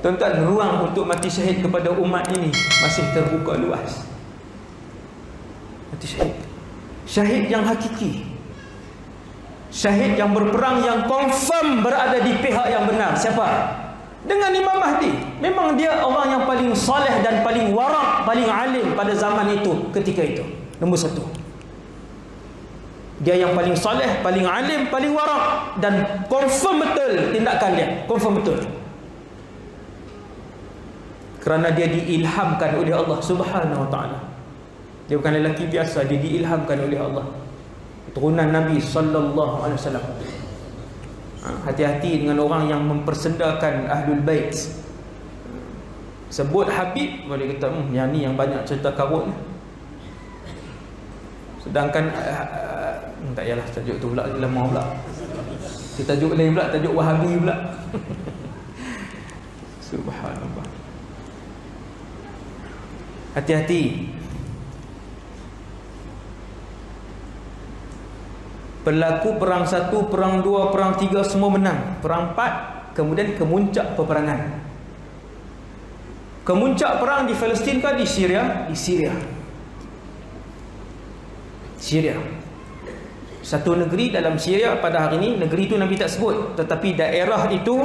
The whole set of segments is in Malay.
Tuan-tuan, ruang untuk mati syahid kepada umat ini masih terbuka luas. Mati syahid, syahid yang hakiki, syahid yang berperang, yang confirm berada di pihak yang benar. Siapa? Dengan Imam Mahdi. Memang dia orang yang paling soleh dan paling warak, paling alim pada zaman itu, ketika itu. Nombor satu, dia yang paling soleh, paling alim, paling warak, dan confirm betul tindakan dia, confirm betul. Kerana dia diilhamkan oleh Allah Subhanahu wa ta'ala. Dia bukan lelaki biasa, dia diilhamkan oleh Allah, keturunan Nabi sallallahu alaihi wasallam. Hati-hati dengan orang yang mempersendakan Ahlul Bait. Sebut Habib, boleh kata yang ni yang banyak cerita karut. Sedangkan tak yalah, tajuk tu pula lama pula. Kita tajuk lain pula, tajuk Wahabi pula. Subhanallah. Hati-hati. Berlaku perang 1, perang 2, perang 3 semua menang. Perang 4, kemudian kemuncak peperangan. Kemuncak perang di Palestin ke di Syria? Di Syria. Syria. Satu negeri dalam Syria pada hari ini. Negeri itu Nabi tak sebut, tetapi daerah itu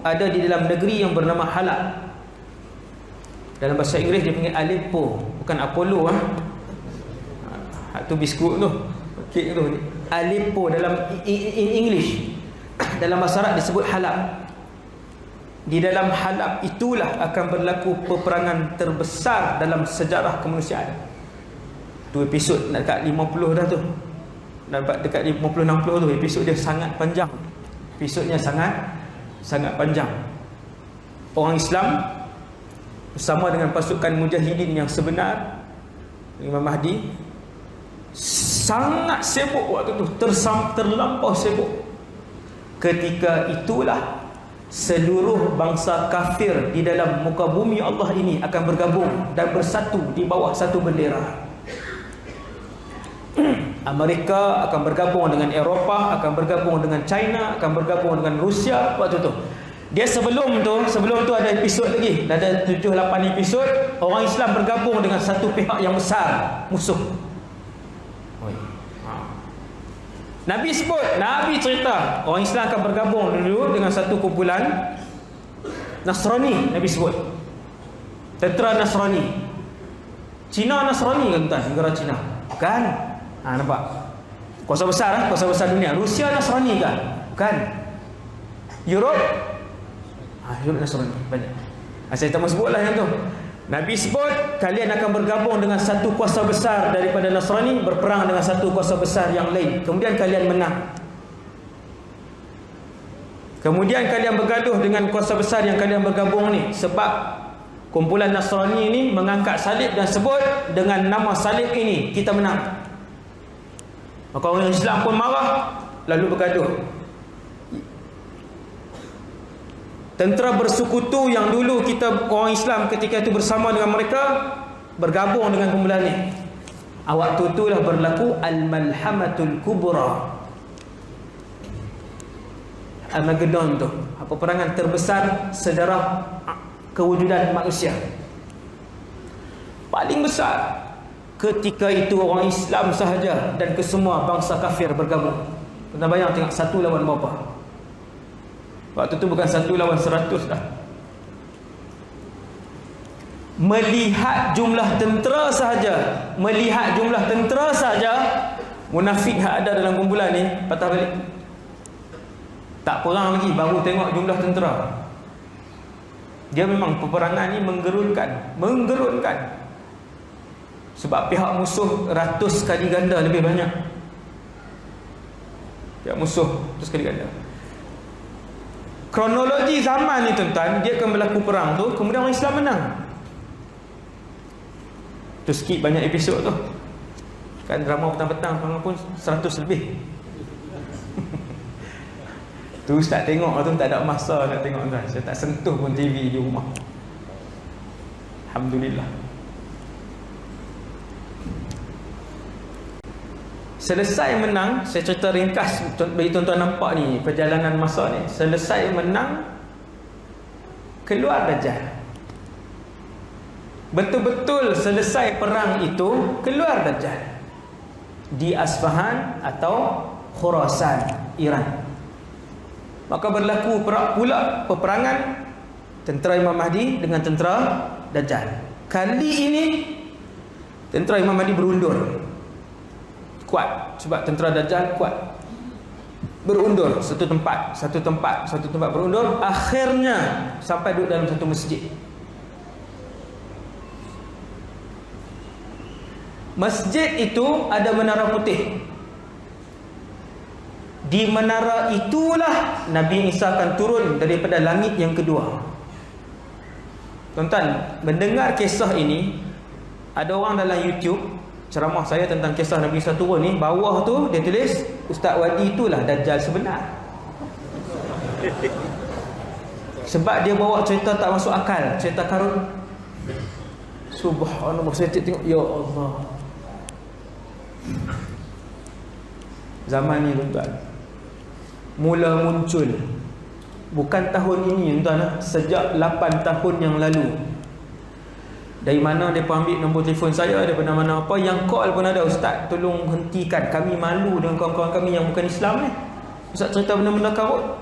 ada di dalam negeri yang bernama Halab. Dalam bahasa Inggeris dia panggil Aleppo, bukan Apollo. Itu biskut tu, kek tu. Aleppo dalam English. Dalam bahasa Arab disebut Halab. Di dalam Halab itulah akan berlaku peperangan terbesar dalam sejarah kemanusiaan. Tu episod nak dekat 50 dah tu. Dapat dekat 50-60 tu, episod dia sangat panjang. Episodnya sangat panjang. Orang Islam bersama dengan pasukan mujahidin yang sebenar, Imam Mahdi, sangat sibuk waktu tu, terlampau sibuk. Ketika itulah seluruh bangsa kafir di dalam muka bumi Allah ini akan bergabung dan bersatu di bawah satu bendera. Amerika akan bergabung dengan Eropah, akan bergabung dengan China, akan bergabung dengan Rusia waktu tu. Dia sebelum tu ada episod lagi, ada 7-8 episod orang Islam bergabung dengan satu pihak yang besar, musuh. Nabi sebut, Nabi cerita orang Islam akan bergabung dulu dengan satu kumpulan Nasrani. Nabi sebut tentera Nasrani. Cina Nasrani kan tuan, negara Cina kan? Nampak kuasa besar dunia. Rusia Nasrani kan? Europe Europe Nasrani banyak. Saya tak mau sebutlah yang tu. Nabi sebut kalian akan bergabung dengan satu kuasa besar daripada Nasrani, berperang dengan satu kuasa besar yang lain, kemudian kalian menang. Kemudian kalian bergaduh dengan kuasa besar yang kalian bergabung ni, sebab kumpulan Nasrani ini mengangkat salib dan sebut dengan nama salib ini kita menang. Maka orang Islam pun marah, lalu bergaduh. Tentera bersekutu yang dulu kita orang Islam ketika itu bersama dengan mereka bergabung dengan kumpulan ni. Waktu itulah berlaku Al-Malhamatul Kubra, Armageddon tu, peperangan terbesar sejarah kewujudan manusia. Paling besar. Ketika itu orang Islam sahaja dan kesemua bangsa kafir bergabung. Pernah bayang tengok satu lawan berapa? Waktu tu bukan 1 lawan 100 dah. Melihat jumlah tentera sahaja, munafik yang ada dalam kumpulan ni patah balik. Tak perang lagi, baru tengok jumlah tentera. Dia memang peperangan ni menggerunkan. Sebab pihak musuh ratus kali ganda lebih banyak. Pihak musuh ratus kali ganda. Kronologi zaman ni tuan-tuan, dia akan berlaku perang tu, kemudian orang Islam menang. Tu skip banyak episod tu. Kan drama petang-petang pun 100 lebih. Tu ustaz tengok tu tak ada masa nak tengok tuan. Saya tak sentuh pun TV di rumah. Alhamdulillah. Selesai menang, saya cerita ringkas bagi tuan-tuan nampak ni perjalanan masa ni. Selesai menang, keluar Dajjal. Betul-betul selesai perang itu, keluar Dajjal di Asfahan atau Khurasan, Iran. Maka berlaku pula peperangan tentera Imam Mahdi dengan tentera Dajjal. Kali ini tentera Imam Mahdi berundur. Kuat, sebab tentera Dajjal kuat. Berundur satu tempat berundur. Akhirnya sampai duduk dalam satu masjid. Masjid itu ada menara putih. Di menara itulah Nabi Isa akan turun daripada langit yang kedua. Tuan-tuan, mendengar kisah ini, ada orang dalam YouTube ceramah saya tentang kisah Nabi Isa turun ni, bawah tu dia tulis, Ustaz Wadi itulah Dajjal sebenar. Sebab dia bawa cerita tak masuk akal, cerita karun. Subhanallah, saya tengok, ya Allah. Zaman ni tuan-tuan mula muncul, bukan tahun ini tuan-tuan, sejak 8 tahun yang lalu. Dari mana dia ambil nombor telefon saya, daripada mana apa, yang call pun ada, Ustaz tolong hentikan, kami malu dengan kawan-kawan kami yang bukan Islam ni. Ustaz cerita benda-benda karut,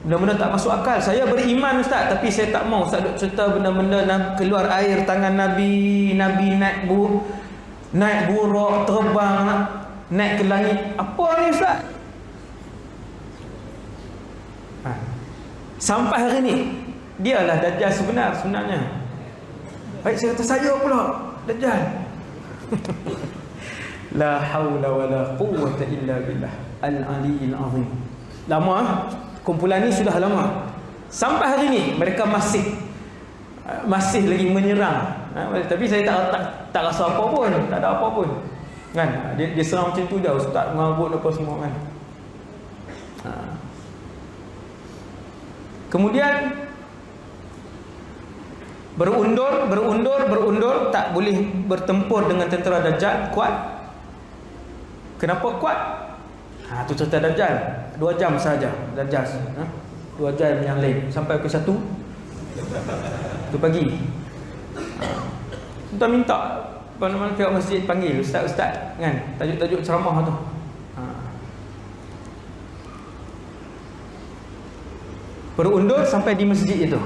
benda-benda tak masuk akal. Saya beriman Ustaz, tapi saya tak mau Ustaz cerita benda-benda keluar air tangan Nabi naik buruk, terbang, naik ke langit. Apa ni Ustaz? Sampai hari ni dialah Dajjal sebenarnya. Baik, saya kata saya pula Dajjal. La haula wala quwwata illa billah al-aliyyil azim. Lama, kumpulan ni sudah lama. Sampai hari ni mereka masih lagi menyerang. Tapi saya tak rasa apa pun, tak ada apa pun. Kan? Dia serang macam tu dah, Ustaz mengarut apa semua kan. Kemudian berundur, tak boleh bertempur dengan tentera Dajjal. Kuat. Kenapa kuat? Tu cerita Dajjal. 2 jam saja Dajjal. 2 jam yang lain sampai ke 1 tu pagi. Kita minta mana-mana pihak masjid panggil ustaz kan, tajuk ceramah tu. Berundur sampai di masjid itu.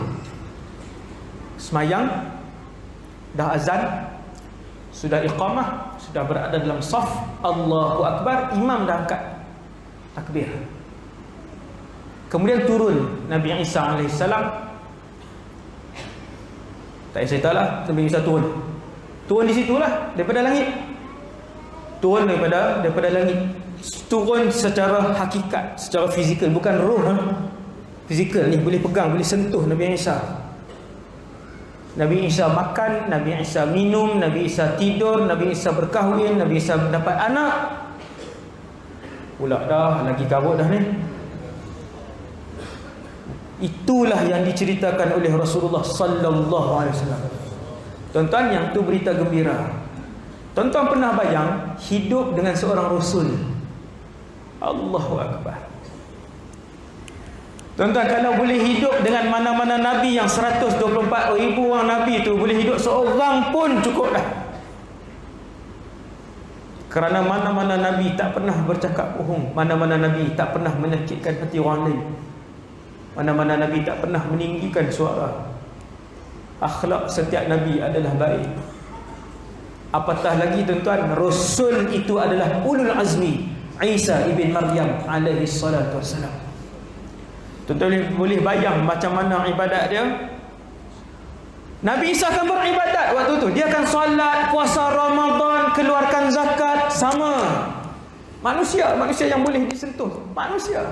Semayang, dah azan, sudah iqamah, sudah berada dalam saf, Allahu Akbar, imam dah angkat takbir. Kemudian turun Nabi Isa AS. Tak payah cerita lah, Nabi Isa turun di situlah, daripada langit. Turun daripada langit. Turun secara hakikat, secara fizikal, bukan roh. Fizikal ni boleh pegang, boleh sentuh Nabi Isa. Nabi Isa makan, Nabi Isa minum, Nabi Isa tidur, Nabi Isa berkahwin, Nabi Isa mendapat anak. Pula dah lagi karut dah ni. Itulah yang diceritakan oleh Rasulullah sallallahu alaihi wasallam. Tuan-tuan, yang tu berita gembira. Tuan-tuan pernah bayang hidup dengan seorang rasul? Allahu Akbar. Tuan-tuan, kalau boleh hidup dengan mana-mana Nabi yang 124,000 orang Nabi tu, boleh hidup seorang pun cukup dah. Kerana mana-mana Nabi tak pernah bercakap bohong, mana-mana Nabi tak pernah menyakitkan hati orang lain, mana-mana Nabi tak pernah meninggikan suara. Akhlak setiap Nabi adalah baik. Apatah lagi tuan-tuan, Rasul itu adalah ulul azmi, Isa ibn Maryam alaihi salatu wassalam. Tuan-tuan boleh bayang macam mana ibadat dia. Nabi Isa akan beribadat waktu tu. Dia akan solat, puasa Ramadan, keluarkan zakat. Sama. Manusia yang boleh disentuh. Manusia.